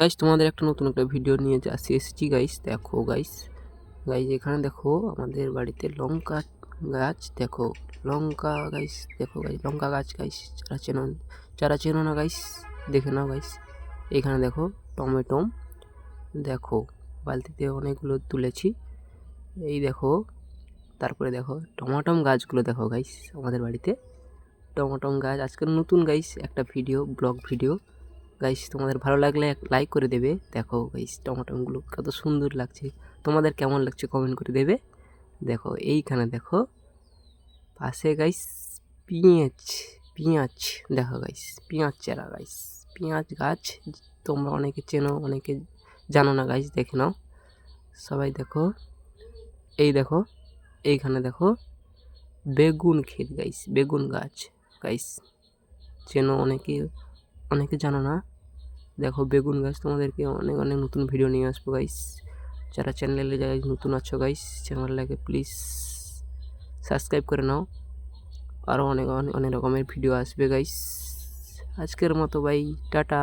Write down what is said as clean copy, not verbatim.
Guys তোমাদের একটা নতুন একটা ভিডিও নিয়ে এসেছি গাইস। দেখো গাইস, এখানে দেখো আমাদের বাড়িতে লঙ্কা গাছ। দেখো লঙ্কা গাইস, দেখো গাইস লঙ্কা গাছ গাইস। যারা চেনো না গাইস, দেখে নাও গাইস। এখানে দেখো টমেটো, দেখো বালতিতে অনেকগুলো তুলেছি। এই দেখো, তারপরে দেখো টমাটম গাছগুলো দেখো গাইস আমাদের বাড়িতে। টমাটম গাছ আজকের নতুন গাইস একটা ভিডিও, ব্লগ ভিডিও গাইস। তোমাদের ভালো লাগলে এক লাইক করে দেবে। দেখো গাইস টমাটোগুলো কত সুন্দর লাগছে, তোমাদের কেমন লাগছে কমেন্ট করে দেবে। দেখো এইখানে দেখো পাশে গাইস পেঁয়াজ, পেঁয়াজ দেখো গাইস, পেঁয়াজ চারা গাইস, পেঁয়াজ গাছ। তোমরা অনেকে চেনো, অনেকে জানো না গাইস, দেখে নাও সবাই। দেখো এই দেখো, এইখানে দেখো বেগুন ক্ষেত গাইস, বেগুন গাছ গাইস। চেনো অনেকে, অনেকে জানো না। দেখো বেগুন গাছ, তোমাদেরকে অনেক অনেক নতুন ভিডিও নিয়ে আসবো গাইস। যারা চ্যানেলে যাই নতুন আছো গাইস, চ্যানেলটাকে প্লিজ সাবস্ক্রাইব করে নাও। আরও অনেক অনেক অনেক রকমের ভিডিও আসবে গাইস। আজকের মতো বাই, টাটা।